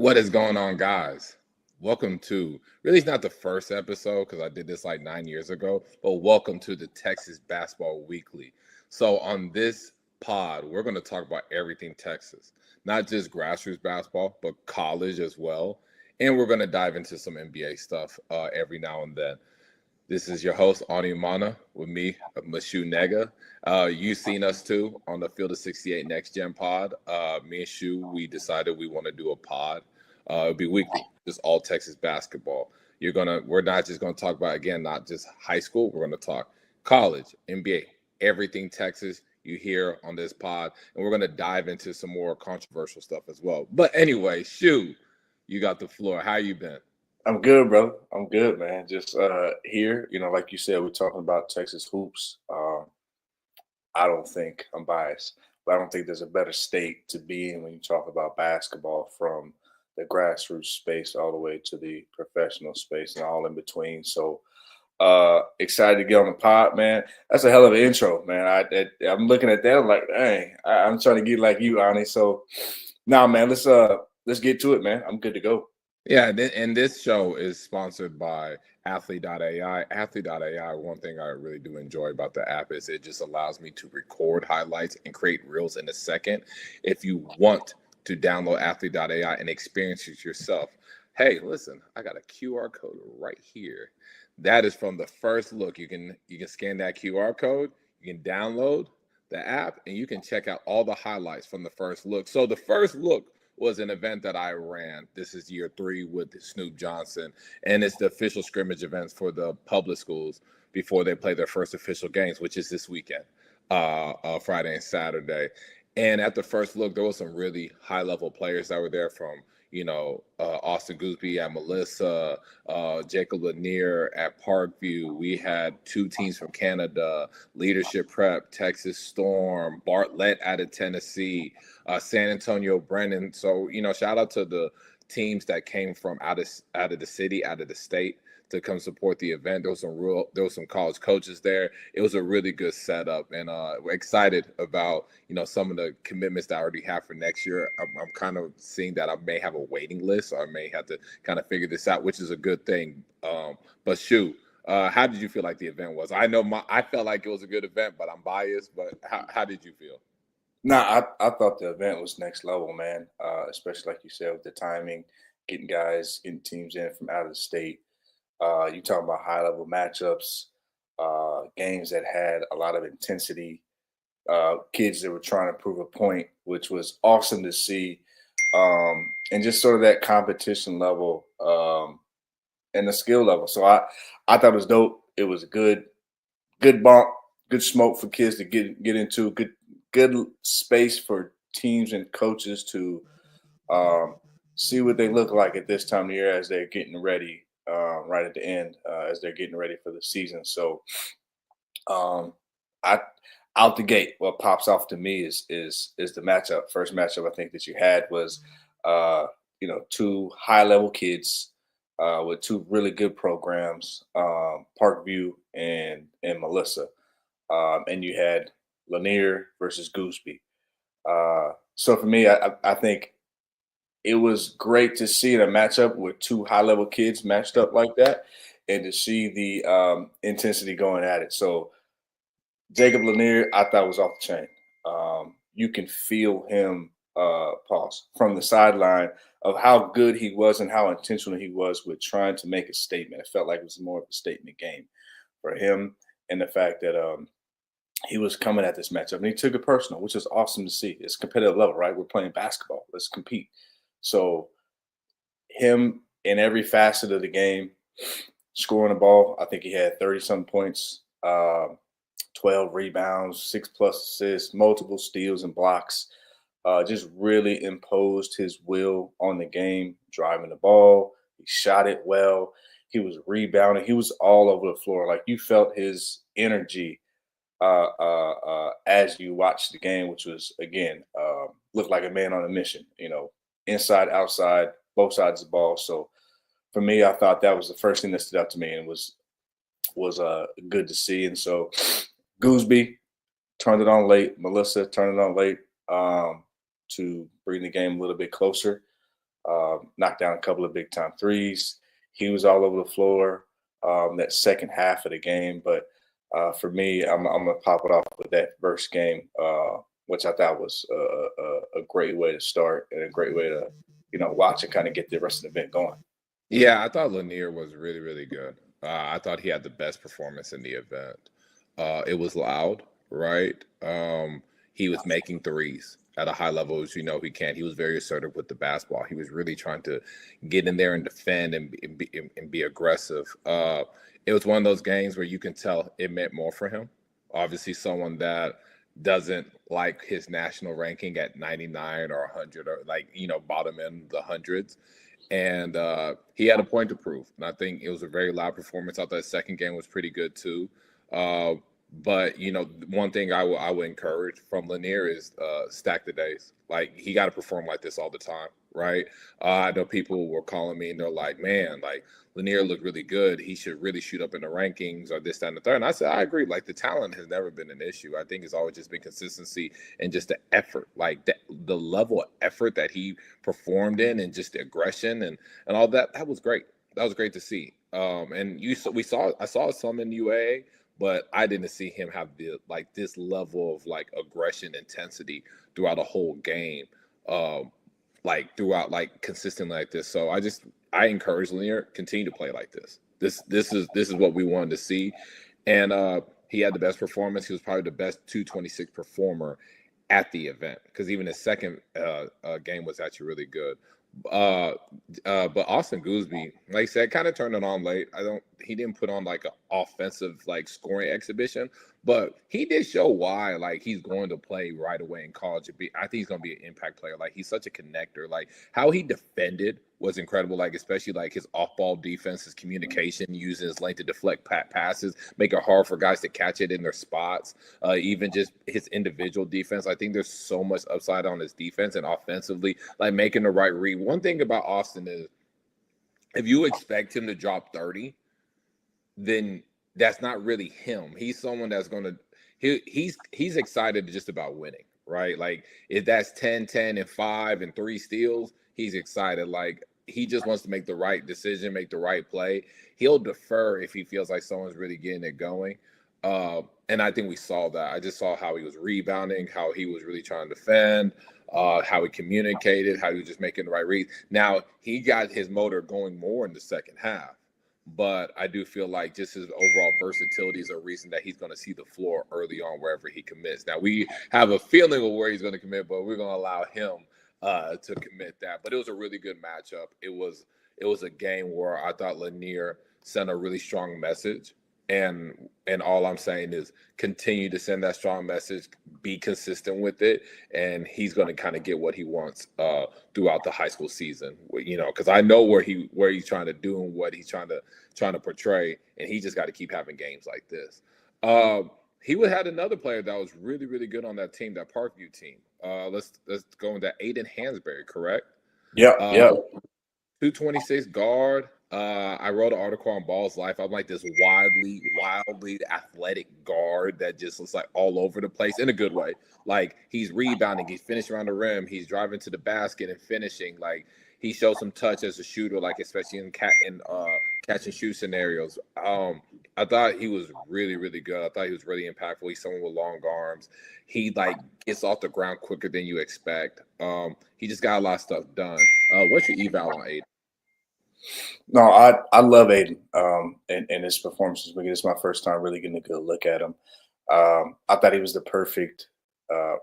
What is going on, guys? Welcome to really, it's not the first episode because I did this like 9 years ago, but welcome to the Texas Basketball Weekly. So, on this pod, we're going to talk about everything Texas, not just grassroots basketball, but college as well. And we're going to dive into some NBA stuff every now and then. This is your host, Ani Mana, with me, Mashu Nega. You've seen us too on the Field of 68 Next Gen pod. Me and Shu, we decided we want to do a pod. It'll be weekly, just all Texas basketball. We're not just gonna talk about, again, not just high school. We're gonna talk college, NBA, everything Texas you hear on this pod, and we're gonna dive into some more controversial stuff as well. But anyway, Shu, you got the floor. How you been? I'm good, bro. I'm good, man. Just here, like you said, we're talking about Texas hoops. I don't think I'm biased, but I don't think there's a better state to be in when you talk about basketball, from the grassroots space all the way to the professional space and all in between. So excited to get on the pod, man. That's a hell of an intro, man. I'm looking at that. I'm like, dang, I'm trying to get like you, Ani. So, nah, man. Let's get to it, man. I'm good to go. Yeah, and this show is sponsored by Athlete.ai. Athlete.ai, one thing I really do enjoy about the app is it just allows me to record highlights and create reels in a second. If you want to download Athlete.ai and experience it yourself, hey, listen, I got a QR code right here. That is from the first look. You can scan that QR code, you can download the app, and you can check out all the highlights from the first look. So the first look was an event that I ran. This is year 3 with Snoop Johnson, and it's the official scrimmage events for the public schools before they play their first official games, which is this weekend, Friday and Saturday. And at the first look, there was some really high level players that were there from, Austin Gooseby at Melissa, Jacob Lanier at Parkview. We had 2 teams from Canada, Leadership Prep, Texas Storm, Bartlett out of Tennessee, San Antonio Brennan. So, shout out to the teams that came from out of the city, out of the state to come support the event. There was some college coaches there. It was a really good setup, and we're excited about some of the commitments that I already have for next year. I'm kind of seeing that I may have a waiting list, or I may have to kind of figure this out, which is a good thing. But shoot. How did you feel like the event was? I felt like it was a good event, but I'm biased. But how did you feel? Nah, I thought the event was next level, man. Especially like you said, with the timing, getting teams in from out of the state. You talking about high level matchups, games that had a lot of intensity, kids that were trying to prove a point, which was awesome to see, and just sort of that competition level, and the skill level. So I thought it was dope. It was a good bump, good smoke for kids to get into, good space for teams and coaches to um, see what they look like at this time of year as they're getting ready, right at the end, as they're getting ready for the season. So um, I out the gate, what pops off to me is the matchup. First matchup I think that you had was uh, 2 high level kids, with 2 really good programs, Parkview and Melissa, and you had Lanier versus Gooseby. So for me, I think it was great to see in a matchup with 2 high level kids matched up like that, and to see the intensity going at it. So Jacob Lanier, I thought was off the chain. You can feel him, pause, from the sideline of how good he was and how intentional he was with trying to make a statement. It felt like it was more of a statement game for him, and the fact that he was coming at this matchup and he took it personal, which is awesome to see. It's competitive level, right? We're playing basketball. Let's compete. So him in every facet of the game, scoring the ball. I think he had 30 some points, 12 rebounds, 6+ assists, multiple steals and blocks. Just really imposed his will on the game, driving the ball. He shot it well. He was rebounding. He was all over the floor. Like, you felt his energy as you watched the game, which was, again, looked like a man on a mission. Inside, outside, both sides of the ball. So for me, I thought that was the first thing that stood out to me, and was good to see. And so Gooseby turned it on late. Melissa turned it on late, to bring the game a little bit closer. knocked down a couple of big time threes. He was all over the floor that second half of the game. But for me, I'm gonna pop it off with that first game, which I thought was a great way to start and a great way to watch and kind of get the rest of the event going. Yeah, I thought Lanier was really, really good. I thought he had the best performance in the event. It was loud, right? He was making threes at a high level, as you know he can. He was very assertive with the basketball. He was really trying to get in there and defend and be aggressive. It was one of those games where you can tell it meant more for him. Obviously, someone that doesn't like his national ranking at 99 or 100 or bottom end the hundreds, and he had a point to prove. And I think it was a very loud performance. I thought the second game was pretty good too. Uh, but one thing I would encourage from Lanier is stack the days. Like he got to perform like this all the time, right? I know people were calling me and they're like, "Man, like Lanier looked really good. He should really shoot up in the rankings or this, that, and the third." And I said, I agree. Like the talent has never been an issue. I think it's always just been consistency and just the effort, like the level of effort that he performed in, and just the aggression and all that. That was great. That was great to see. And I saw some in UAA, but I didn't see him have this level of like aggression intensity throughout a whole game, throughout like consistently like this. So I encourage Lanier continue to play like this. This is what we wanted to see, and he had the best performance. He was probably the best 226 performer at the event, because even his second game was actually really good. But Austin Goolsby, like I said, kind of turned it on late. He didn't put on like an offensive like scoring exhibition, but he did show why like he's going to play right away in college. I think he's going to be an impact player. Like he's such a connector. Like how he defended was incredible. Like especially like his off-ball defense, his communication, using his length to deflect passes, make it hard for guys to catch it in their spots. Even just his individual defense. I think there's so much upside on his defense and offensively, like making the right read. One thing about Austin is if you expect him to drop 30, then that's not really him. He's someone that's going to he's excited just about winning, right? Like if that's 10, 10, and 5 and 3 steals, he's excited. Like he just wants to make the right decision, make the right play. He'll defer if he feels like someone's really getting it going. And I think we saw that. I just saw how he was rebounding, how he was really trying to defend, how he communicated, how he was just making the right read. Now he got his motor going more in the second half. But I do feel like just his overall versatility is a reason that he's going to see the floor early on wherever he commits. Now, we have a feeling of where he's going to commit, but we're going to allow him to commit that. But it was a really good matchup. It was a game where I thought Lanier sent a really strong message. And all I'm saying is continue to send that strong message, be consistent with it, and he's going to kind of get what he wants throughout the high school season. Because I know where he's trying to do and what he's trying to portray, and he just got to keep having games like this. He would had another player that was really, really good on that team, that Parkview team. Let's go into Aiden Hansberry, correct? Yeah, 226 guard. I wrote an article on Ball's Life. I'm like this wildly athletic guard that just looks like all over the place in a good way. Like he's rebounding, he's finishing around the rim, he's driving to the basket and finishing. Like he shows some touch as a shooter, like especially in catch and shoot scenarios. I thought he was really, really good. I thought he was really impactful. He's someone with long arms. He like gets off the ground quicker than you expect. He just got a lot of stuff done. What's your eval on Aiden? No, I love Aiden and his performances. Because it's my first time really getting a good look at him. I thought he was the perfect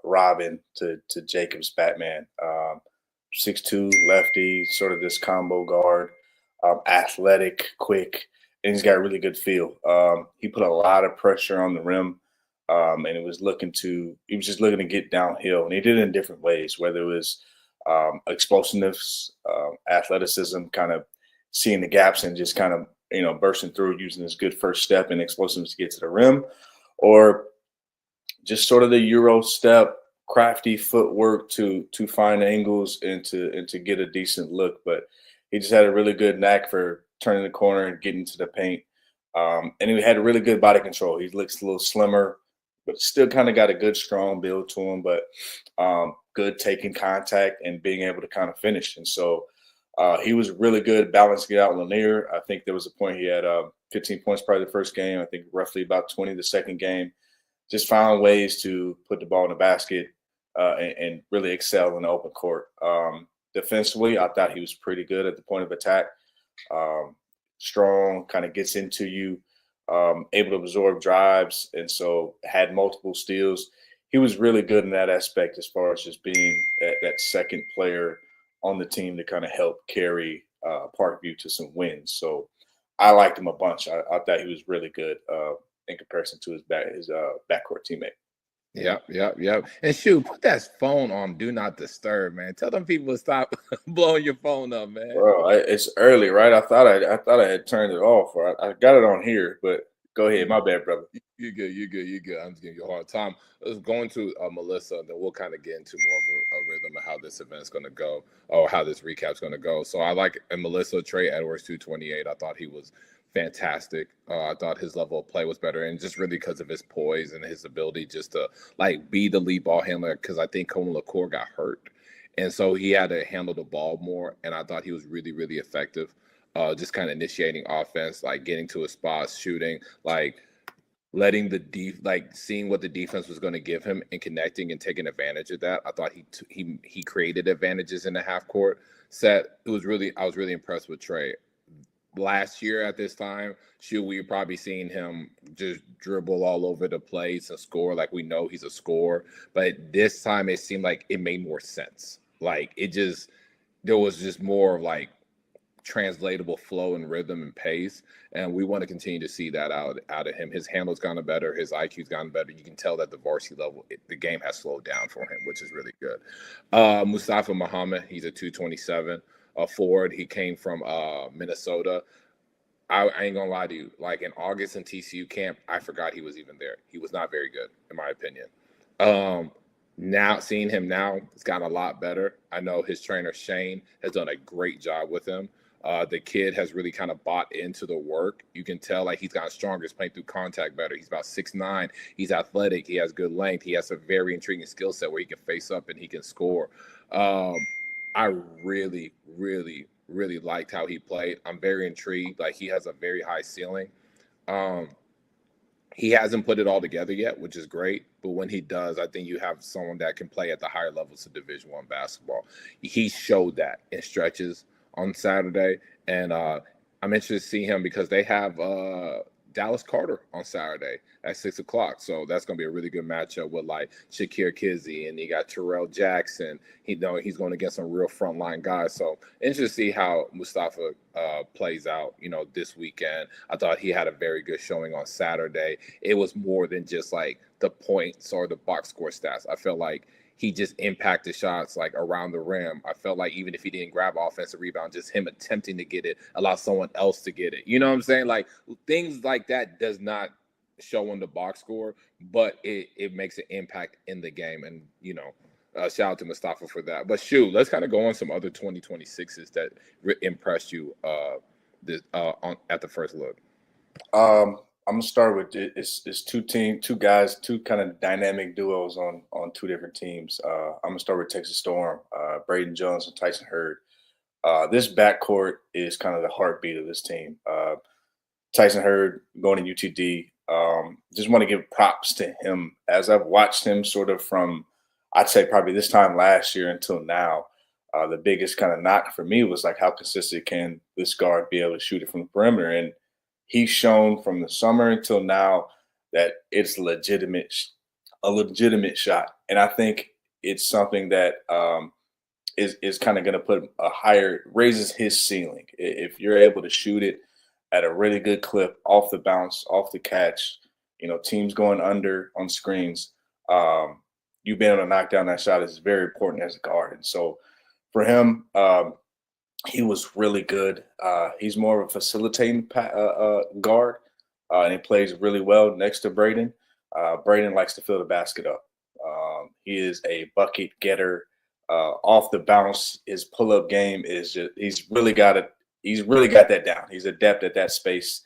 Robin to Jacob's Batman. 6'2", lefty, sort of this combo guard, athletic, quick, and he's got a really good feel. He put a lot of pressure on the rim, and he was just looking to get downhill, and he did it in different ways, whether it was explosiveness, athleticism, kind of seeing the gaps and just kind of bursting through using his good first step and explosiveness to get to the rim, or just sort of the Euro step, crafty footwork to find angles and to get a decent look. But he just had a really good knack for turning the corner and getting to the paint, and he had a really good body control. He looks a little slimmer, but still kind of got a good strong build to him, but good taking contact and being able to kind of finish. And so He was really good balancing it out. Lanier, I think there was a point he had 15 points probably the first game. I think roughly about 20 the second game. Just found ways to put the ball in the basket and really excel in the open court. Defensively, I thought he was pretty good at the point of attack. Strong, kind of gets into you, able to absorb drives, and so had multiple steals. He was really good in that aspect as far as just being that second player on the team to kind of help carry Parkview to some wins. So I liked him a bunch. I thought he was really good in comparison to his backcourt teammate. Yep. And shoot, put that phone on do not disturb, man. Tell them people to stop blowing your phone up, man. Bro, it's early, right? I thought I had turned it off, or I got it on here. But go ahead, my bad, brother. You're good. I'm just giving you a hard time. Let's go into Melissa, and then we'll kind of get into more of a rhythm of how this event's going to go, or how this recap's going to go. So I like and Melissa Trey Edwards 228. I thought he was fantastic. I thought his level of play was better, and just really because of his poise and his ability just to like be the lead ball handler. Because I think Coleman LaCour got hurt, and so he had to handle the ball more. And I thought he was really effective. Just kind of initiating offense, like getting to his spots, shooting, like letting like seeing what the defense was going to give him and connecting and taking advantage of that. I thought he created advantages in the half court set. I was really impressed with Trey. Last year at this time, we were probably seeing him just dribble all over the place and score. Like, we know he's a scorer, but this time it seemed like it made more sense. Like, there was just more like translatable flow and rhythm and pace, and we want to continue to see that out of him. His handle's gotten better, his IQ's gotten better. You can tell that the varsity level, the game has slowed down for him, which is really good. Mustafa Muhammad, he's a 227 forward. He came from Minnesota. I ain't gonna lie to you, like in August in TCU camp, I forgot he was even there. He was not very good, in my opinion. Now seeing him now, it's gotten a lot better. I know his trainer Shane has done a great job with him. The kid has really kind of bought into the work. You can tell like he's gotten stronger. He's playing through contact better. He's about 6'9". He's athletic. He has good length. He has a very intriguing skill set where he can face up and he can score. I really liked how he played. I'm very intrigued. Like, he has a very high ceiling. He hasn't put it all together yet, which is great. But when he does, I think you have someone that can play at the higher levels of Division I basketball. He showed that in stretches on Saturday, and I'm interested to see him because they have Dallas Carter on Saturday at 6:00. So that's going to be a really good matchup with like Shakir Kizzy, and you got Terrell Jackson. He's going against some real frontline guys. So interested to see how Mustafa plays out, this weekend. I thought he had a very good showing on Saturday. It was more than just like the points or the box score stats. I felt like he just impacted shots like around the rim. I felt like even if he didn't grab offensive rebound, just him attempting to get it, allow someone else to get it. You know what I'm saying? Like, things like that does not show on the box score, but it makes an impact in the game. And, shout out to Mustafa for that. But let's kind of go on some other 2026s that impressed you at the first look. I'm gonna start with it's two guys, two kind of dynamic duos on two different teams. I'm gonna start with Texas Storm, Braden Jones and Tyson Hurd. This backcourt is kind of the heartbeat of this team. Tyson Hurd going to UTD. Just want to give props to him as I've watched him sort of from, I'd say probably this time last year until now. The biggest kind of knock for me was like, how consistent can this guard be able to shoot it from the perimeter? And he's shown from the summer until now that it's a legitimate shot. And I think it's something that is kind of going to put raises his ceiling. If you're able to shoot it at a really good clip, off the bounce, off the catch, teams going under on screens, you being able to knock down that shot is very important as a guard. And so for him, he was really good. He's more of a facilitating guard, and he plays really well next to Braden. Braden likes to fill the basket up. He is a bucket getter. Off the bounce, his pull-up game is he's really got it. He's really got that down. He's adept at that space,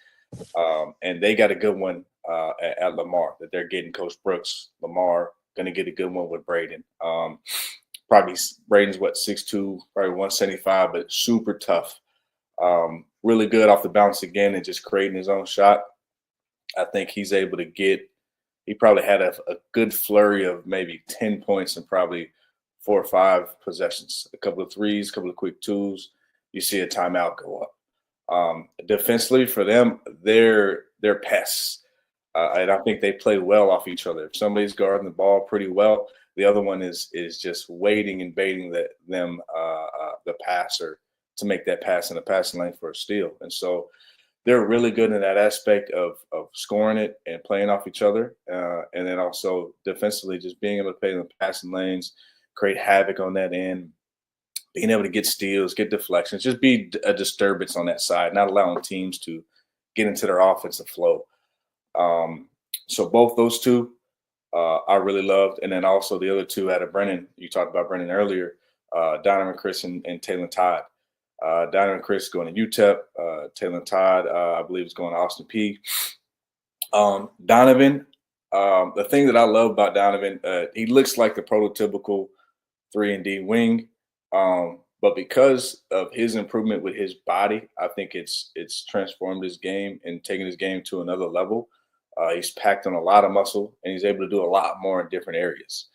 and they got a good one at Lamar that they're getting. Coach Brooks, Lamar going to get a good one with Braden. Probably ratings 6'2", probably 175, but super tough. Really good off the bounce again and just creating his own shot. I think he's able to get. He probably had a good flurry of maybe 10 points in probably 4 or 5 possessions. A couple of threes, a couple of quick twos. You see a timeout go up. Defensively for them, they're pests, and I think they play well off each other. If somebody's guarding the ball pretty well, the other one is just waiting and baiting the passer to make that pass in the passing lane for a steal. And so they're really good in that aspect of scoring it and playing off each other, and then also defensively, just being able to play in the passing lanes, create havoc on that end, being able to get steals, get deflections, just be a disturbance on that side, not allowing teams to get into their offensive flow. So both those two I really loved. And then also the other two out of Brennan, you talked about Brennan earlier, Donovan Chris and Taylor Todd. Donovan Chris going to UTEP, Taylor Todd, I believe, is going to Austin P. Donovan, the thing that I love about Donovan, he looks like the prototypical 3-and-D wing. But because of his improvement with his body, I think it's transformed his game and taken his game to another level. He's packed on a lot of muscle, and he's able to do a lot more in different areas.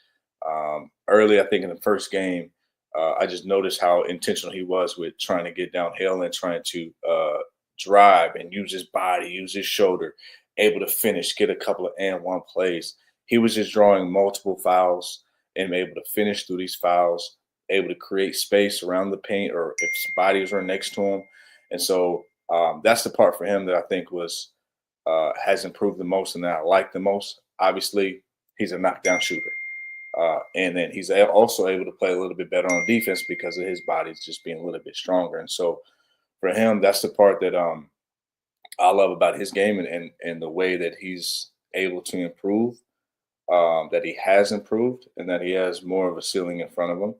Early, I think in the first game, I just noticed how intentional he was with trying to get downhill and trying to drive and use his body, use his shoulder, able to finish, get a couple of and one plays. He was just drawing multiple fouls and able to finish through these fouls, able to create space around the paint or if bodies were next to him. And so that's the part for him that I think has improved the most and that I like the most. Obviously, he's a knockdown shooter. And then he's also able to play a little bit better on defense because of his body's just being a little bit stronger. And so for him, that's the part that I love about his game and the way that he's able to improve, that he has improved and that he has more of a ceiling in front of him.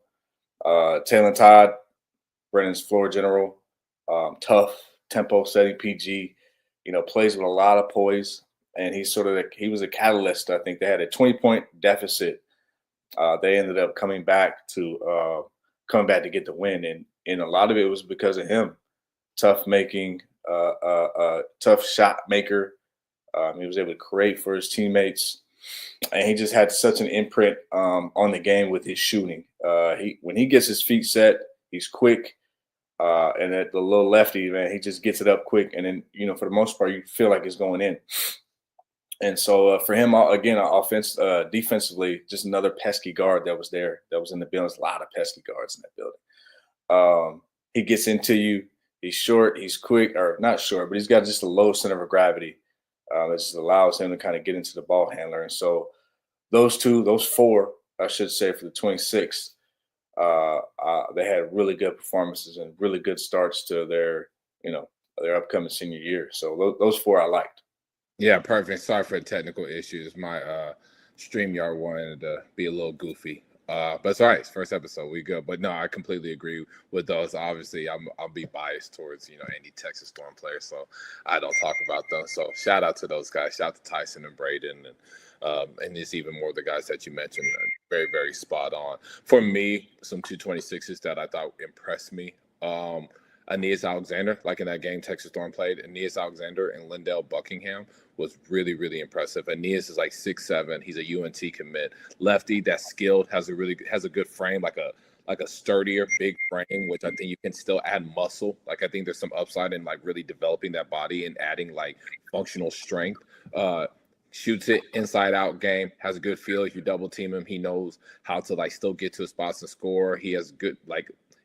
Taylor Todd, Brennan's floor general, tough, tempo setting PG, plays with a lot of poise. And he was a catalyst. I think they had a 20-point deficit. They ended up coming back to get the win. And a lot of it was because of him. Tough making, tough shot maker. He was able to create for his teammates. And he just had such an imprint on the game with his shooting. When he gets his feet set, he's quick. And at the little lefty, man, he just gets it up quick. And then, for the most part, you feel like it's going in. And so for him, again, defensively, just another pesky guard that was there, that was in the building. There's a lot of pesky guards in that building. He gets into you. He's short. He's quick, or not short, but he's got just a low center of gravity. It just allows him to kind of get into the ball handler. And so those four, I should say, for the 26th, they had really good performances and really good starts to their upcoming senior year. So those four I liked. Yeah, perfect. Sorry for the technical issues. My StreamYard wanted to be a little goofy. But it's all right. It's first episode. We good. But no, I completely agree with those. Obviously, I'll be biased towards, any Texas Storm players, so I don't talk about them. So shout out to those guys. Shout out to Tyson and Braden and it's even more the guys that you mentioned. Very, very spot on. For me, some 226s that I thought impressed me. Aeneas Alexander, like in that game Texas Storm played, Aeneas Alexander and Lindell Buckingham was really, really impressive. Aeneas is like 6'7". He's a UNT commit. Lefty that's skilled, has a good frame, like a sturdier, big frame, which I think you can still add muscle. Like I think there's some upside in like really developing that body and adding like functional strength. Shoots it inside out game, has a good feel. If you double team him, he knows how to like still get to his spots and score. He has good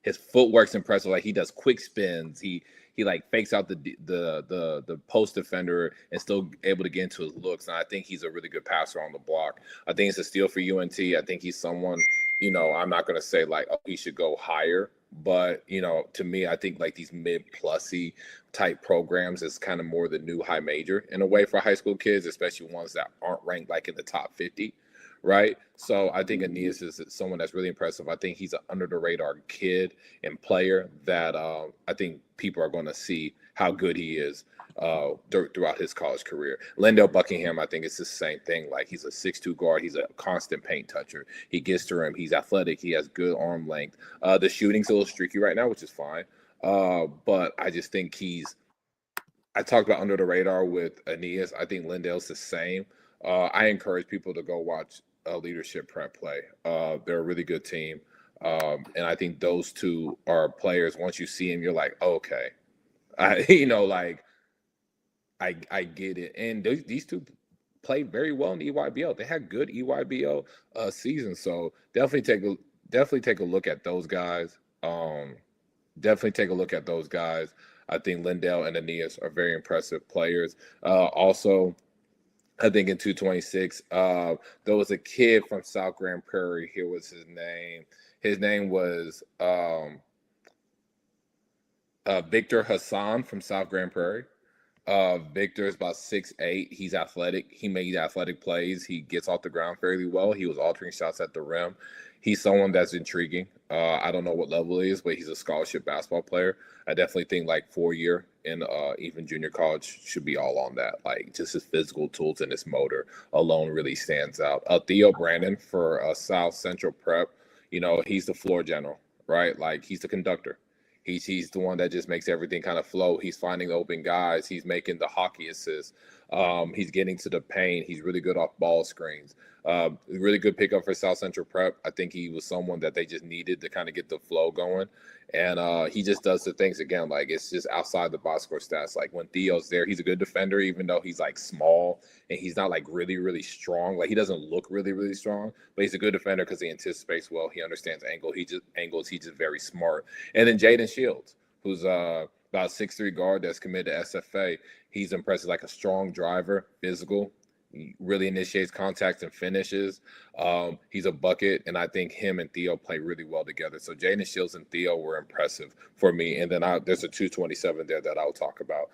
his footwork's impressive. Like he does quick spins. He like fakes out the post defender and still able to get into his looks. And I think he's a really good passer on the block. I think it's a steal for UNT. I think he's someone, I'm not going to say like, oh, he should go higher. But, to me, I think like these mid-plusy type programs is kind of more the new high major in a way for high school kids, especially ones that aren't ranked like in the top 50. Right. So I think Aeneas is someone that's really impressive. I think he's an under the radar kid and player that I think people are going to see how good he is throughout his college career. Lindell Buckingham, I think it's the same thing. Like, he's a 6'2" guard. He's a constant paint toucher. He gets to rim. He's athletic. He has good arm length. The shooting's a little streaky right now, which is fine. But I just think I talked about under the radar with Aeneas. I think Lindell's the same. I encourage people to go watch Leadership Prep play. They're a really good team. And I think those two are players. Once you see them, you're like, okay, I get it. And these two played very well in the EYBL. They had good EYBL seasons. So definitely take a look at those guys. Definitely take a look at those guys. I think Lindell and Aeneas are very impressive players. Also, I think in 226, there was a kid from South Grand Prairie. Here was his name. His name was Victor Hassan from South Grand Prairie. Victor is about 6'8". He's athletic. He makes athletic plays. He gets off the ground fairly well. He was altering shots at the rim. He's someone that's intriguing. I don't know what level he is, but he's a scholarship basketball player. I definitely think like 4-year in even junior college should be all on that. Like, just his physical tools and his motor alone really stands out. Theo Brandon for South Central Prep, he's the floor general, right? Like, he's the conductor. He's the one that just makes everything kind of flow. He's finding open guys. He's making the hockey assists. He's getting to the paint. He's really good off ball screens. Really good pickup for South Central Prep. I think he was someone that they just needed to kind of get the flow going. And he just does the things, again, like, it's just outside the box score stats. Like, when Theo's there, he's a good defender, even though he's like small and he's not like really, really strong. Like, he doesn't look really, really strong, but he's a good defender because he anticipates well. He understands angles. He's just very smart. And then Jaden Shields, who's about a 6'3" guard that's committed to SFA. He's impressive, like a strong driver, physical. He really initiates contact and finishes. He's a bucket, and I think him and Theo play really well together. So Jaden Shields and Theo were impressive for me. And then there's a 227 there that I'll talk about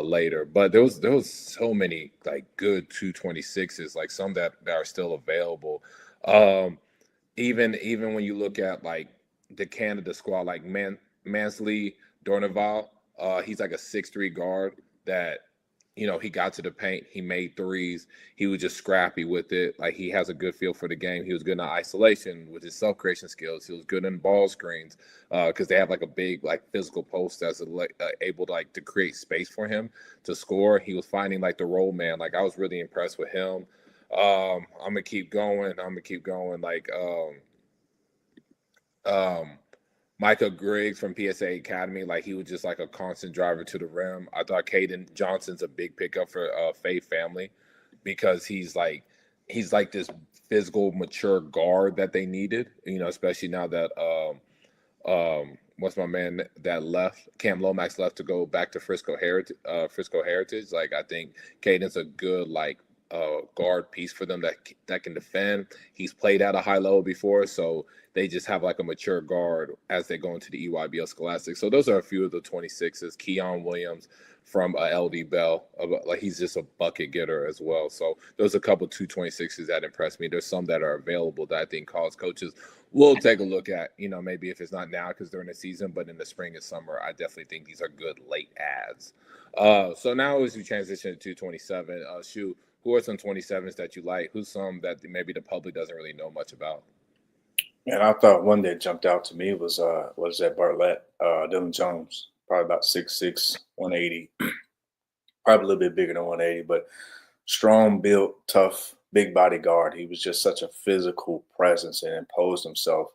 later. But there was so many like good 226s, like some that are still available. Even when you look at like the Canada squad, like Mansley Dorneval, he's like a 6'3" guard that, he got to the paint. He made threes. He was just scrappy with it. Like, he has a good feel for the game. He was good in isolation with his self-creation skills. He was good in ball screens because they have like a big like physical post that's able to like to create space for him to score. He was finding like the roll man. Like, I was really impressed with him. I'm gonna keep going. Like Micah Griggs from PSA Academy, like, he was just like a constant driver to the rim. I thought Caden Johnson's a big pickup for Faye family because he's like this physical, mature guard that they needed, especially now that what's my man that left? Cam Lomax left to go back to Frisco Heritage. Like, I think Caden's a good like guard piece for them that can defend. He's played at a high level before, so they just have like a mature guard as they go into the EYBL Scholastic. So those are a few of the 26s. Keon Williams from LD Bell, like, he's just a bucket getter as well. So there's a couple 226s that impressed me. There's some that are available that I think college coaches will take a look at, maybe if it's not now because they're in the season, but in the spring and summer, I definitely think these are good late ads. So now as we transition to 227, Shu, who are some 27s that you like? Who's some that maybe the public doesn't really know much about? And I thought one that jumped out to me was at Bartlett, Dylan Jones, probably about 6'6", 180, probably a little bit bigger than 180, but strong built, tough, big body guard. He was just such a physical presence and imposed himself.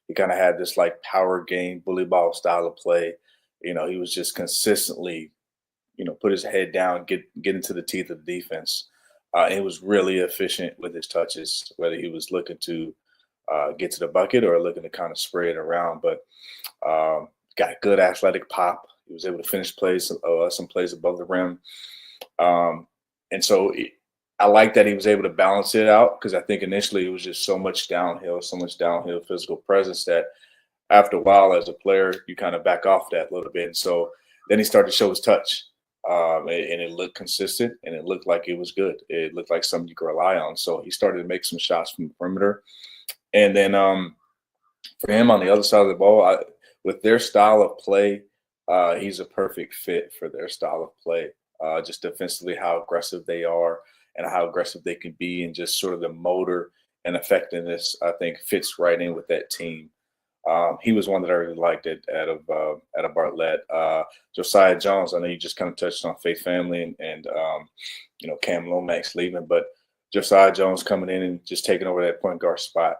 He kind of had this like power game, bully ball style of play. He was just consistently, put his head down, get into the teeth of the defense. He was really efficient with his touches, whether he was looking to get to the bucket or looking to kind of spray it around. But got good athletic pop. He was able to finish plays, some plays above the rim. And so I like that he was able to balance it out because I think initially it was just so much downhill physical presence that after a while as a player, you kind of back off that a little bit. And so then he started to show his touch. And it looked consistent and it looked like it was good. It looked like something you could rely on. So he started to make some shots from the perimeter. And then for him on the other side of the ball, with their style of play, He's a perfect fit for their style of play. Just defensively, how aggressive they are and how aggressive they can be, and just sort of the motor and effectiveness, I think fits right in with that team. He was one that I really liked out of Bartlett. Josiah Jones, I know you just kind of touched on Faith Family and Cam Lomax leaving, but Josiah Jones coming in and just taking over that point guard spot.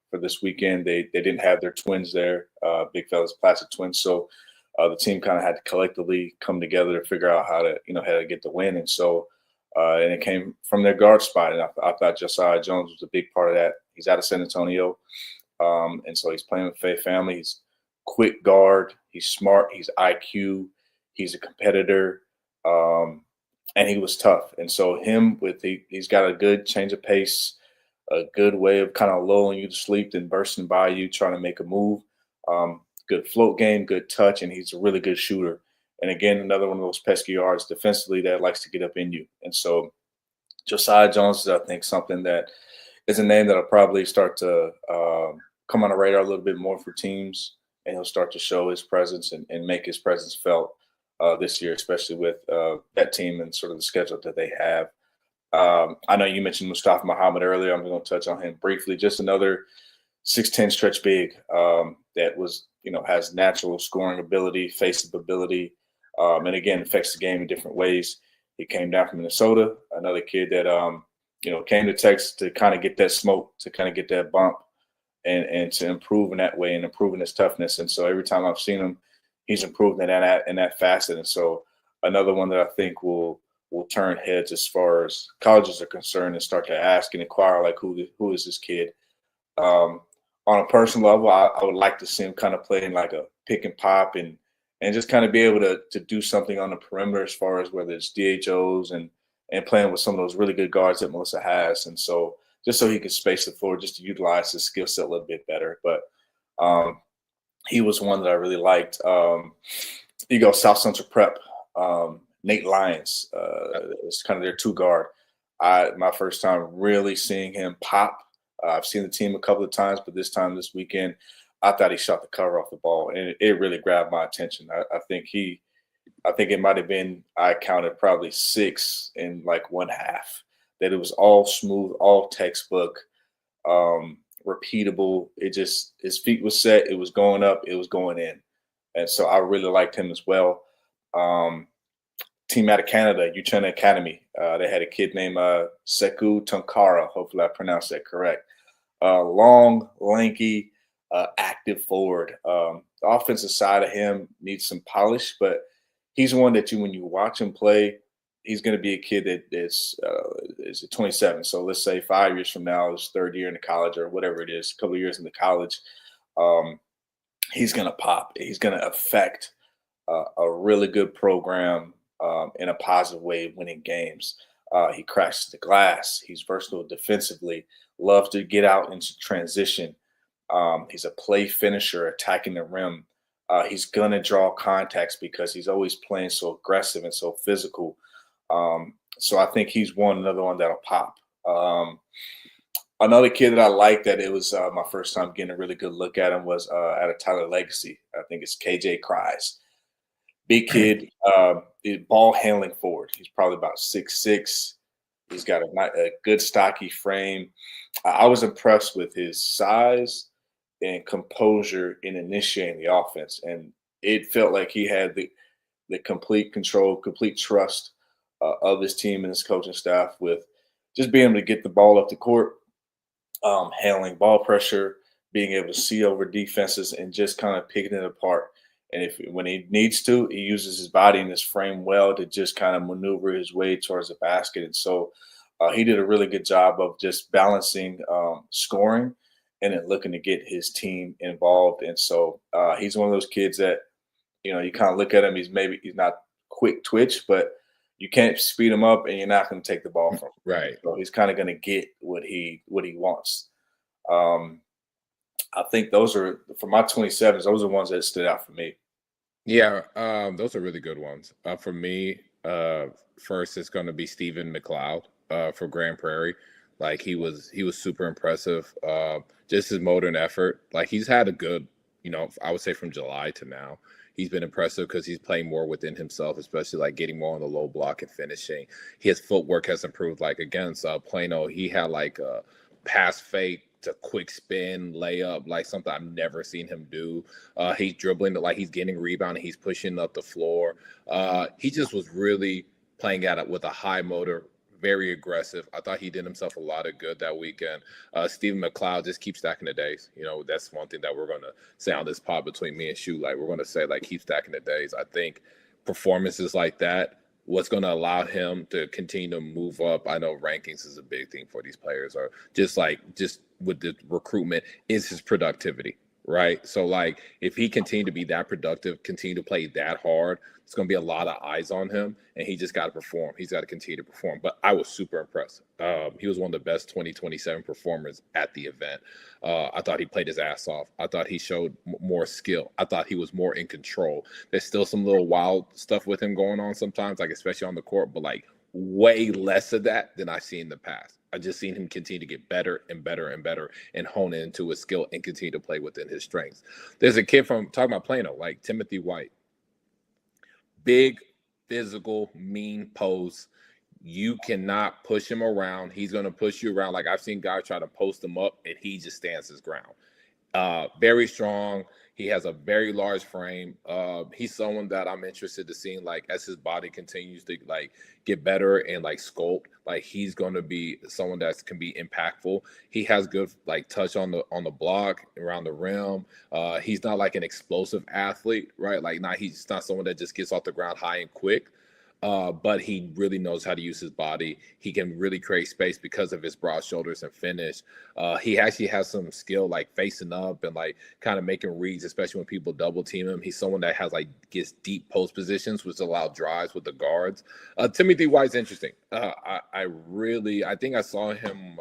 For this weekend, they didn't have their twins there, big fellas, Placid twins, so the team kind of had to collectively come together to figure out how to get the win, and it came from their guard spot, and I thought Josiah Jones was a big part of that. He's out of San Antonio. And so he's playing with Faith Family. He's quick guard. He's smart. He's IQ. He's a competitor. And he was tough. And so he's got a good change of pace, a good way of kind of lulling you to sleep and bursting by you, trying to make a move. Good float game, good touch, and he's a really good shooter. And again, another one of those pesky yards defensively that likes to get up in you. And so Josiah Jones is, I think, something that is a name that'll probably start to come on the radar a little bit more for teams, and he'll start to show his presence and make his presence felt this year, especially with that team and sort of the schedule that they have. I know you mentioned Mustafa Muhammad earlier. I'm going to touch on him briefly. Just another 6'10" stretch big that has natural scoring ability, face-up ability, and again affects the game in different ways. He came down from Minnesota, another kid that came to Texas to kind of get that smoke, to kind of get that bump, and to improve in that way and improving his toughness. And so every time I've seen him, he's improved in that facet. And so another one that I think will turn heads as far as colleges are concerned and start to ask and inquire, like, who is this kid? On a personal level, I would like to see him kind of playing like a pick and pop and just kind of be able to do something on the perimeter as far as whether it's DHOs and playing with some of those really good guards that Melissa has. And so just so he can space the floor, just to utilize his skill set a little bit better. But he was one that I really liked. You go South Central Prep, Nate Lyons is kind of their two guard. My first time really seeing him pop. I've seen the team a couple of times, but this weekend, I thought he shot the cover off the ball, and it really grabbed my attention. I think it might have been, I counted probably 6 in like one half, that it was all smooth, all textbook, repeatable. His feet was set, it was going up, it was going in. And so I really liked him as well. Team out of Canada, Uchenna Academy, they had a kid named Sekou Tunkara. Hopefully I pronounced that correct. Long, lanky, active forward. The offensive side of him needs some polish, but he's one that when you watch him play, he's going to be a kid that is 27. So let's say 5 years from now, his third year in the college or whatever it is, a couple of years in the college, he's going to pop. He's going to affect a really good program in a positive way, winning games. He crashes the glass. He's versatile defensively, loves to get out into transition. He's a play finisher, attacking the rim. He's going to draw contacts because he's always playing so aggressive and so physical. So I think he's another one that'll pop. Another kid that I liked, that it was my first time getting a really good look at him, was out of Tyler Legacy. I think it's KJ Cries. Big kid, ball handling forward. He's probably about 6'6". He's got a good stocky frame. I was impressed with his size and composure in initiating the offense, and it felt like he had the complete control, complete trust of his team and his coaching staff, with just being able to get the ball up the court, handling ball pressure, being able to see over defenses, and just kind of picking it apart. And when he needs to, he uses his body and his frame well to just kind of maneuver his way towards the basket. And so he did a really good job of just balancing scoring and then looking to get his team involved. And so he's one of those kids that, you kind of look at him, he's not quick twitch, but you can't speed him up and you're not going to take the ball from him. Right. So he's kind of going to get what he wants. I think those are, for my 27s, those are ones that stood out for me. Yeah, those are really good ones. For me, first it's going to be Stephen McLeod for Grand Prairie. Like he was super impressive. Just his motor and effort. Like he's had a good, I would say from July to now, He's been impressive because he's playing more within himself, especially like getting more on the low block and finishing. His footwork has improved. Like against Plano, he had like a pass fake to quick spin layup, like something I've never seen him do. He's dribbling, like he's getting rebound, he's pushing up the floor. He just was really playing at it with a high motor, very aggressive. I thought he did himself a lot of good that weekend. Stephen McLeod just keeps stacking the days. You know, that's one thing that we're going to say on this pod between me and Shu. Like, we're going to say, like, keep stacking the days. I think performances like that, what's going to allow him to continue to move up. I know rankings is a big thing for these players, or just with the recruitment, is his productivity. Right. So, like, if he continue to be that productive, continue to play that hard, it's going to be a lot of eyes on him, and he just got to perform. He's got to continue to perform. But I was super impressed. He was one of the best 2027 performers at the event. I thought he played his ass off. I thought he showed more skill. I thought he was more in control. There's still some little wild stuff with him going on sometimes, like especially on the court, but like way less of that than I've seen in the past. I just seen him continue to get better and better and better and hone into his skill and continue to play within his strengths. There's a kid from talking about Plano, like Timothy White. Big, physical, mean post. You cannot push him around. He's going to push you around. Like I've seen guys try to post him up and he just stands his ground. Very strong. He has a very large frame. He's someone that I'm interested to seeing, like, as his body continues to like get better and like sculpt, like he's going to be someone that can be impactful. He has good like touch on the block around the rim. He's not like an explosive athlete, right? Like he's not someone that just gets off the ground high and quick. But he really knows how to use his body. He can really create space because of his broad shoulders and finish. He actually has some skill like facing up and like kind of making reads, especially when people double team him. He's someone that has like gets deep post positions, which allow drives with the guards. Timothy White's interesting. I think I saw him.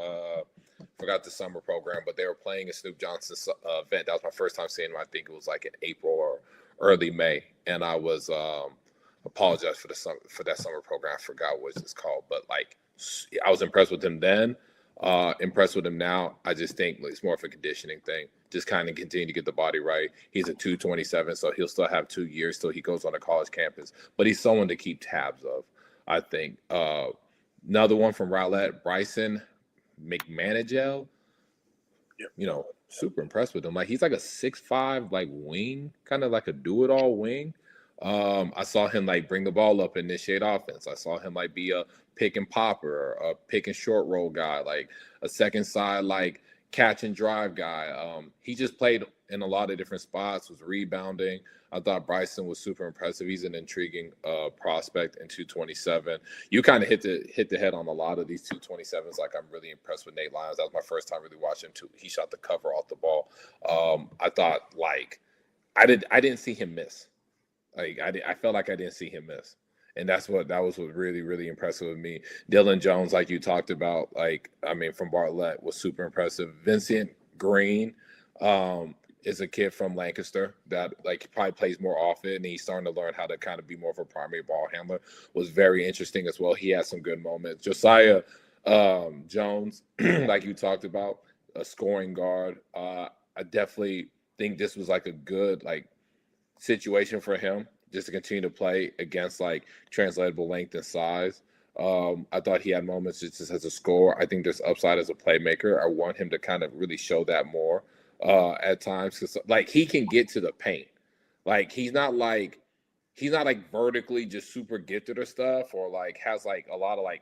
Forgot the summer program, but they were playing a Snoop Johnson event. That was my first time seeing him. I think it was like in April or early May, and I was. Apologize for that summer program. I forgot what it's called, but like I was impressed with him then. Impressed with him now. I just think it's more of a conditioning thing. Just kind of continue to get the body right. He's a 227, so he'll still have 2 years till he goes on a college campus. But he's someone to keep tabs of, I think. Another one from Rowlett, Bryson McManagel. Yep. You know, super impressed with him. Like he's like a 6'5", like wing, kind of like a do-it-all wing. I saw him like bring the ball up, initiate offense. I saw him like be a pick and popper, a pick and short roll guy, like a second side like catch and drive guy. He just played in a lot of different spots, was rebounding. I thought Bryson was super impressive. He's an intriguing prospect in 227. You kind of hit the head on a lot of these 227s. Like I'm really impressed with Nate Lyons. That was my first time really watching him too. He shot the cover off the ball. I thought like I didn't see him miss. Like I felt like I didn't see him miss, and that was what really, really impressive with me. Dylan Jones, like you talked about, from Bartlett, was super impressive. Vincent Green is a kid from Lancaster that like probably plays more often, and he's starting to learn how to kind of be more of a primary ball handler. Was very interesting as well. He had some good moments. Josiah Jones, like you talked about, a scoring guard. I definitely think this was like a good like situation for him just to continue to play against like translatable length and size. I thought he had moments just as a scorer. I think there's upside as a playmaker. I want him to kind of really show that more at times, because like he can get to the paint. Like he's not like vertically just super gifted or stuff, or like has like a lot of like,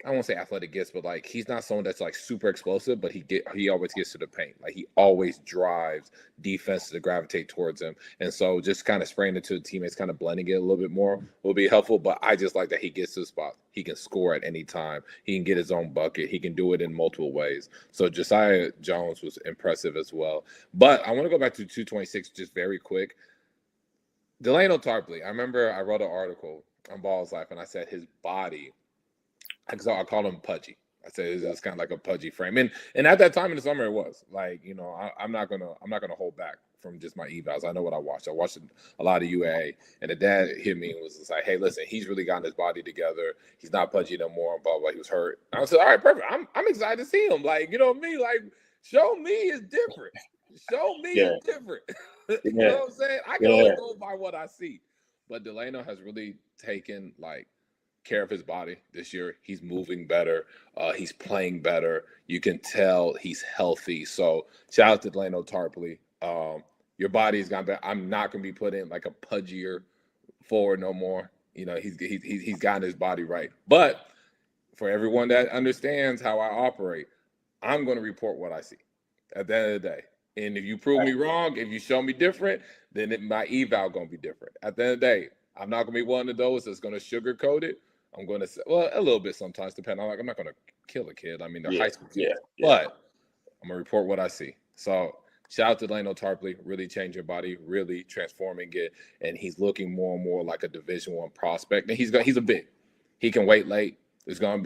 I won't say athletic gifts, but like he's not someone that's like super explosive, but he always gets to the paint. Like he always drives defense to gravitate towards him. And so just kind of spraying it to the teammates, kind of blending it a little bit more will be helpful. But I just like that he gets to the spot. He can score at any time. He can get his own bucket. He can do it in multiple ways. So Josiah Jones was impressive as well. But I want to go back to 226 just very quick. Delano Tarpley, I remember I wrote an article on Ball's Life, and I said his body, because I called him pudgy. I said it's kind of like a pudgy frame, and at that time in the summer it was like, you know, I'm not gonna hold back from just my evals. I know what I watched. I watched a lot of UA, and the dad hit me and was just like, hey, listen, he's really gotten his body together. He's not pudgy no more. Blah blah. He was hurt. And I said, all right, perfect. I'm excited to see him. Like, you know what I mean? Like, show me is different. Show me Yeah, different. You know yeah, what I'm saying? I can only yeah. go by what I see. But Delano has really taken like care of his body this year. He's moving better. He's playing better. You can tell he's healthy. So shout out to Delano Tarpley. Your body's gone better. I'm not gonna be putting like a pudgier forward no more. You know, he's gotten his body right. But for everyone that understands how I operate, I'm going to report what I see at the end of the day. And if you prove me wrong, if you show me different, then my eval going to be different. At the end of the day, I'm not going to be one of those that's going to sugarcoat it. I'm going to say, well, a little bit sometimes, depending on, like, I'm not going to kill a kid. I mean, they're Yeah, high school yeah, kids, yeah. but I'm going to report what I see. So shout out to Delano Tarpley, really changing your body, really transforming it. And he's looking more and more like a Division I prospect. And he's a big, he can wait late. There's gonna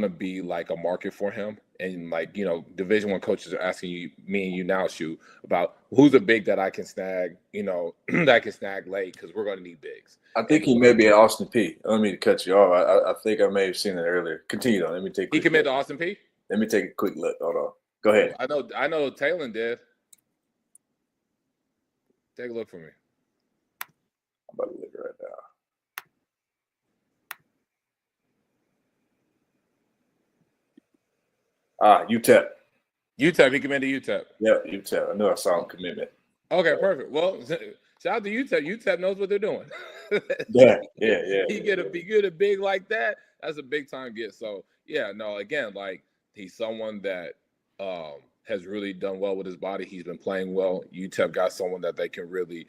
be like a market for him, and like Division I coaches are asking me and you now, shoot about who's a big that I can snag, that I can snag late because we're gonna need bigs. I And think he may be at Austin P. I don't mean to cut you off. I think I may have seen it earlier. Continue on. Let me take a he quick committed look. to Austin P. Let me take a quick look. Hold on. Go ahead. I know Taylor did. Take a look for me. I'm about to look right now. UTEP. UTEP, he committed to UTEP. Yeah, UTEP. I knew I saw him commitment. Okay, perfect. Well, shout out to UTEP. UTEP knows what they're doing. Yeah. He get a big like that. That's a big time get. So yeah, no, again, like he's someone that has really done well with his body. He's been playing well. UTEP got someone that they can really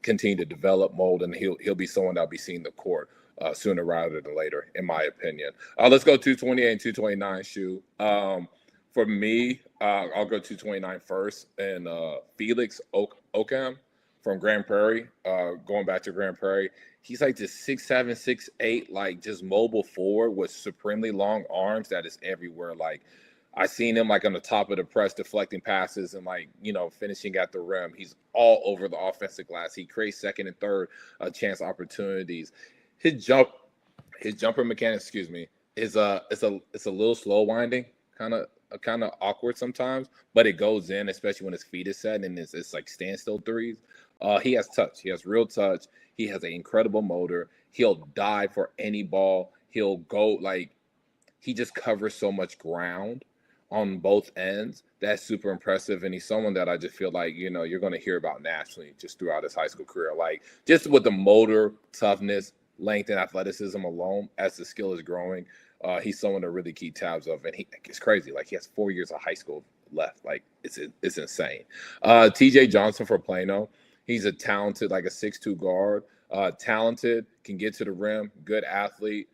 continue to develop, mold, and he'll be someone that'll be seeing the court sooner rather than later, in my opinion. Let's go 228 and 229 shoe. For me, I'll go 229 first, and Felix Okam from Grand Prairie, going back to Grand Prairie. He's like this 6'7", 6'8", like just mobile forward with supremely long arms that is everywhere. Like I seen him like on the top of the press deflecting passes and like, finishing at the rim. He's all over the offensive glass. He creates second and third chance opportunities. His jumper mechanics, excuse me, is it's a little slow winding, kind of awkward sometimes, but it goes in, especially when his feet is set and it's like standstill threes. He has touch. He has real touch. He has an incredible motor. He'll dive for any ball. He'll go like he just covers so much ground on both ends. That's super impressive. And he's someone that I just feel like, you're going to hear about nationally just throughout his high school career. Like just with the motor, toughness, length, and athleticism alone, as the skill is growing, he's someone to really keep tabs of. And it's crazy. Like he has 4 years of high school left. Like it's insane. TJ Johnson for Plano. He's a talented, like a 6'2" guard. Talented, can get to the rim, good athlete.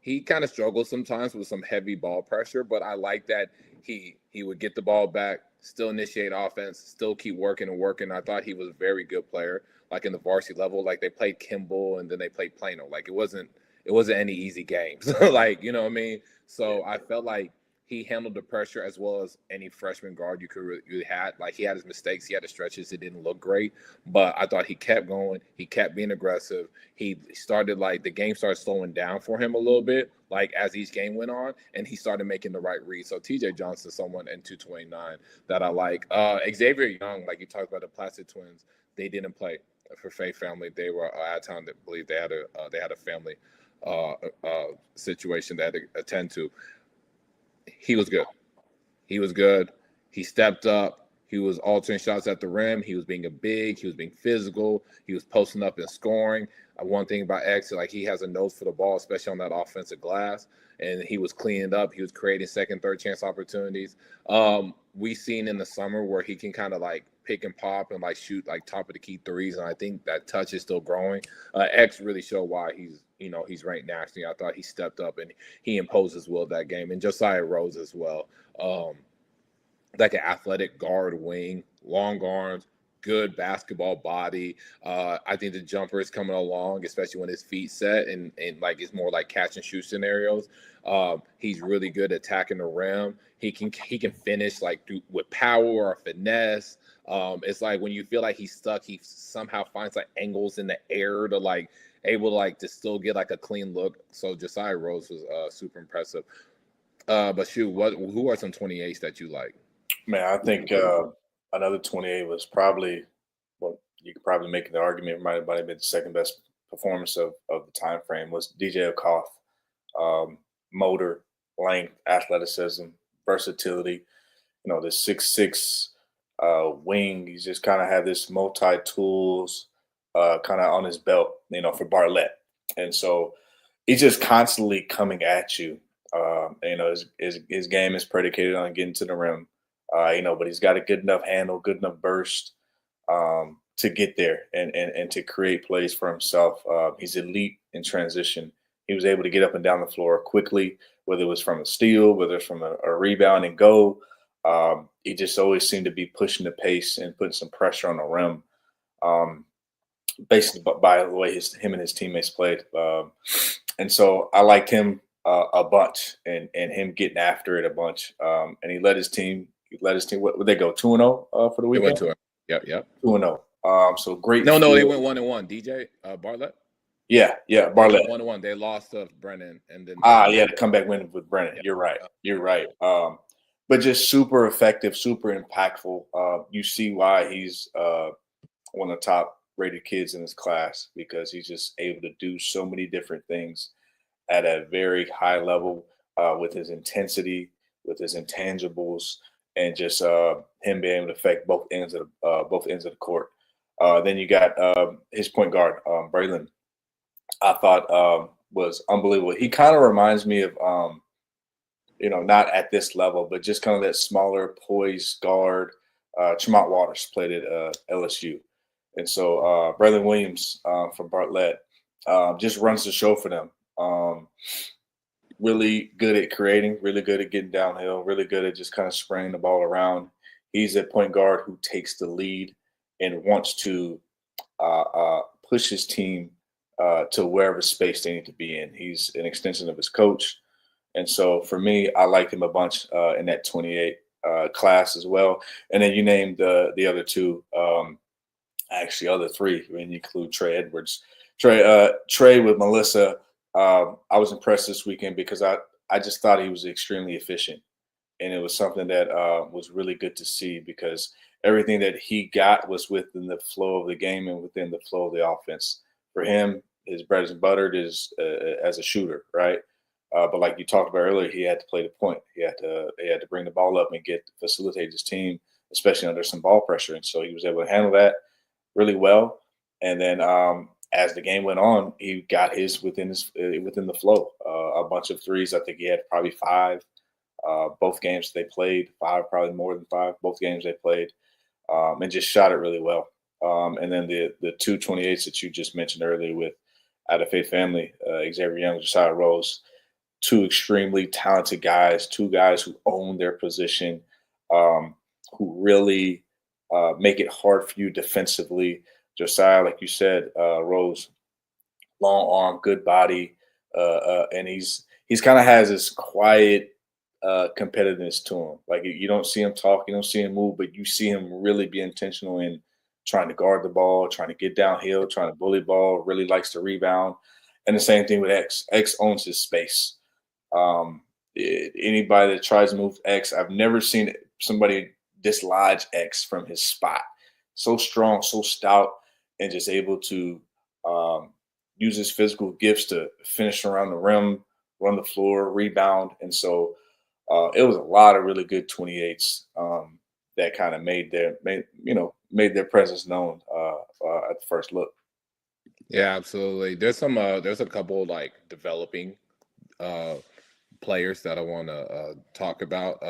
He kind of struggles sometimes with some heavy ball pressure, but I like that he would get the ball back, still initiate offense, still keep working and working. I thought he was a very good player, like in the varsity level. Like they played Kimball and then they played Plano. Like it wasn't any easy games. Like, you know what I mean? So I felt like he handled the pressure as well as any freshman guard you had. Like he had his mistakes, he had his stretches. It didn't look great, but I thought he kept going. He kept being aggressive. He started like the game started slowing down for him a little bit, like as each game went on, and he started making the right read. So TJ Johnson, someone in 229 that I like. Xavier Young, like you talked about the Placid twins, they didn't play for Faith family. They were out of town. That believe they had a family situation they had to attend to. He was good. He was good. He stepped up. He was altering shots at the rim. He was being a big. He was being physical. He was posting up and scoring. One thing about X, like he has a nose for the ball, especially on that offensive glass. And he was cleaning up. He was creating second, third chance opportunities. We seen in the summer where he can kind of like pick and pop and like shoot like top of the key threes. And I think that touch is still growing. X really showed why he's ranked nationally. I thought he stepped up and he imposed his will that game. And Josiah Rose as well. Like an athletic guard wing, long arms, good basketball body. I think the jumper is coming along, especially when his feet set and like it's more like catch and shoot scenarios. He's really good at attacking the rim. He can finish like with power or finesse. It's like when you feel like he's stuck, he somehow finds like angles in the air to like able to like to still get like a clean look. So Josiah Rose was super impressive. But shoot, who are some 28s that you like? Man, I think another 28 was probably, well, you could probably make the argument, might have been the second best performance of the time frame was DJ Okoth. Um, Motor, length, athleticism, versatility. You know, the 6'6" wing. He's just kind of had this multi tools kind of on his belt, you know, for Bartlett. And so he's just constantly coming at you. You know, his game is predicated on getting to the rim. You know, but he's got a good enough handle, good enough burst to get there and to create plays for himself. He's elite in transition. He was able to get up and down the floor quickly, whether it was from a steal, whether it's from a rebound and go. He just always seemed to be pushing the pace and putting some pressure on the rim. Um, Basically, by the way him and his teammates played, and so I liked him a bunch, and him getting after it a bunch. And he led his team. What would they go 2-0 for the They went weekend? to it. Yep. 2-0. So great. No, they field. went 1-1. DJ Bartlett. Yeah, They Bartlett. went 1-1. They lost to Brennan, and then Yeah, the comeback win with Brennan. yeah. You're right. You're right. But just super effective, super impactful. You see why he's one of the top rated kids in his class because he's just able to do so many different things at a very high level with his intensity, with his intangibles, and just him being able to affect both ends of the court. Then you got his point guard, Braylon. I thought was unbelievable. He kind of reminds me of you know, not at this level, but just kind of that smaller, poised guard. Tremont Waters played at LSU. And so Braylon Williams from Bartlett just runs the show for them. Really good at creating, really good at getting downhill, really good at just kind of spraying the ball around. He's a point guard who takes the lead and wants to push his team to wherever space they need to be in. He's an extension of his coach. And so for me, I liked him a bunch in that 28 class as well. And then you named the other two, actually other three when you include Trey Edwards. Trey with Melissa, I was impressed this weekend because I just thought he was extremely efficient. And it was something that was really good to see because everything that he got was within the flow of the game and within the flow of the offense. For him, his bread and butter is as a shooter, right? But like you talked about earlier, he had to play the point. He had to bring the ball up and facilitate his team, especially under some ball pressure. And so he was able to handle that really well. And then as the game went on, he got his within the flow. A bunch of threes. I think he had probably 5. Both games they played 5, probably more than 5. Both games they played, and just shot it really well. And then the 2 28s that you just mentioned earlier with out of Faith Family, Xavier Young, Josiah Rose, 2 extremely talented guys, 2 guys who own their position, who really make it hard for you defensively. Josiah, like you said, Rose, long arm, good body, and he's kind of has this quiet competitiveness to him. Like you don't see him talk, you don't see him move, but you see him really be intentional in trying to guard the ball, trying to get downhill, trying to bully ball. Really likes to rebound, and the same thing with X. X owns his space. Anybody that tries to move X, I've never seen somebody dislodge X from his spot. So strong, so stout, and just able to use his physical gifts to finish around the rim, run the floor, rebound. And so it was a lot of really good 28s that kind of made their presence known at the first look. Yeah, absolutely. There's a couple like developing players that I want to talk about.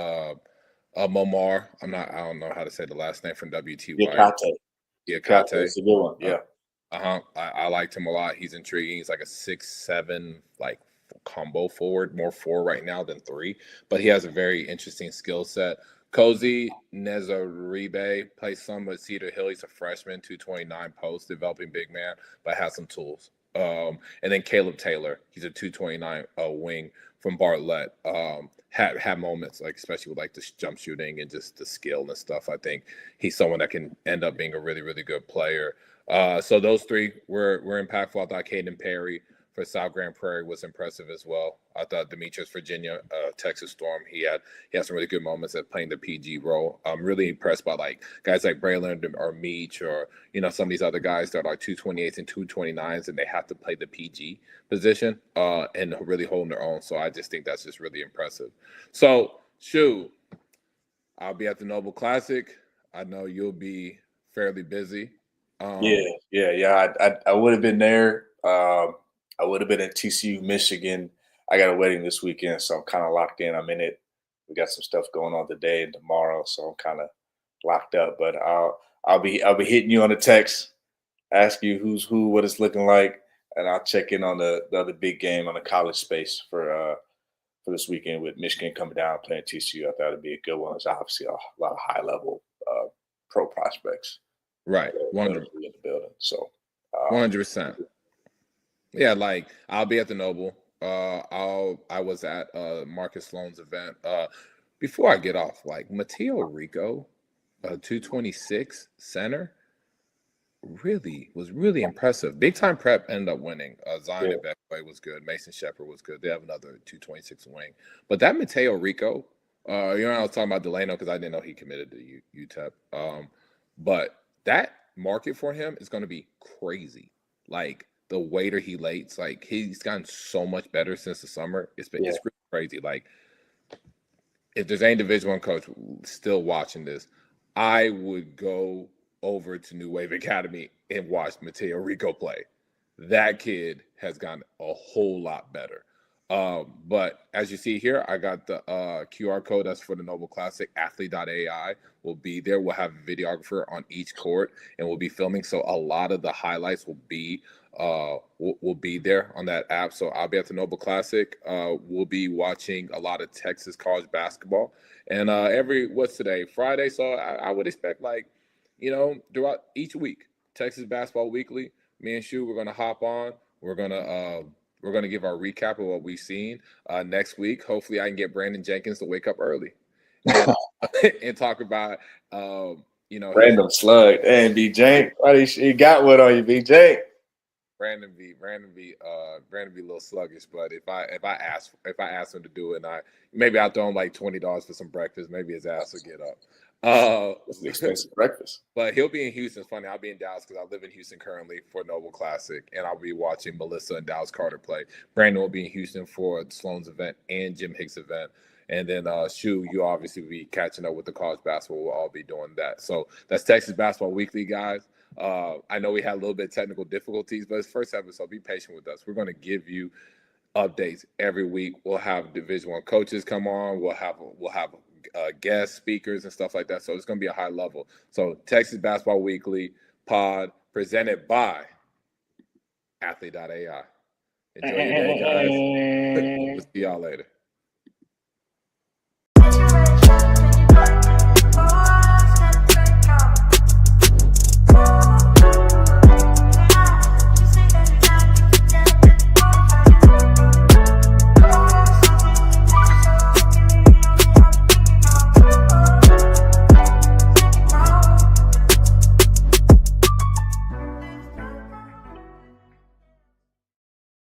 Momar, I don't know how to say the last name from WTY. Diakate is a good one. Yeah. I liked him a lot. He's intriguing. He's like a 6'7", like combo forward, more 4 right now than 3, but he has a very interesting skill set. Cozy Nezaribe plays some at Cedar Hill. He's a freshman, 229 post, developing big man, but has some tools. And then Caleb Taylor, he's a 229 wing from Bartlett. Had moments, like especially with like the jump shooting and just the skill and stuff. I think he's someone that can end up being a really, really good player. So those 3 were impactful. I thought Caden Perry for South Grand Prairie was impressive as well. I thought Demetrius Virginia, Texas Storm, he had some really good moments at playing the PG role. I'm really impressed by like guys like Braylon or Meach or some of these other guys that are 228s and 229s and they have to play the PG position and really holding their own. So I just think that's just really impressive. So Shu, I'll be at the Noble Classic. I know you'll be fairly busy. Yeah. I would have been there. I would have been in TCU, Michigan. I got a wedding this weekend, so I'm kind of locked in. I'm in it. We got some stuff going on today and tomorrow, so I'm kind of locked up. But I'll be hitting you on the text, ask you who's who, what it's looking like, and I'll check in on the other big game on the college space for this weekend with Michigan coming down and playing TCU. I thought it'd be a good one. There's obviously a lot of high level pro prospects. Right. In the building. So 100%. Yeah, like I'll be at the Noble. I was at Marcus Sloan's event. Before I get off, like Mateo Rico, 226 center, was really impressive. Big time prep ended up winning. Zion and Beckway was good. Mason Shepard was good. They have another 226 wing. But that Mateo Rico, I was talking about Delano because I didn't know he committed to UTEP. But that market for him is going to be crazy. Like the waiter he lates, like he's gotten so much better since the summer. It's really crazy. Like if there's any Division I coach still watching this, I would go over to New Wave Academy and watch Mateo Rico play. That kid has gotten a whole lot better. But as you see here, I got the QR code that's for the Noble Classic. Athlete.ai will be there. We'll have a videographer on each court and we'll be filming. So a lot of the highlights will be there on that app. So I'll be at the Noble Classic. We'll be watching a lot of Texas college basketball. And what's today? Friday. So I would expect throughout each week, Texas Basketball Weekly, me and Shu, we're going to hop on. We're going to give our recap of what we've seen next week. Hopefully I can get Brandon Jenkins to wake up early and talk about, random slug. And BJ, he got one on you, BJ. Brandon be a little sluggish, but if I ask him to do it, and maybe I'll throw him like $20 for some breakfast, maybe his ass will get up. It's an expensive breakfast. But he'll be in Houston. It's funny. I'll be in Dallas because I live in Houston currently for Noble Classic, and I'll be watching Melissa and Dallas Carter play. Brandon will be in Houston for Sloan's event and Jim Hicks' event. And then Shu, you obviously will be catching up with the college basketball. We'll all be doing that. So that's Texas Basketball Weekly, guys. I know we had a little bit of technical difficulties, but it's first episode. Be patient with us. We're going to give you updates every week. We'll have Division I coaches come on. We'll have guest speakers and stuff like that. So it's going to be a high level. So Texas Basketball Weekly pod presented by Athlete.ai. Enjoy your day, guys. We'll see y'all later.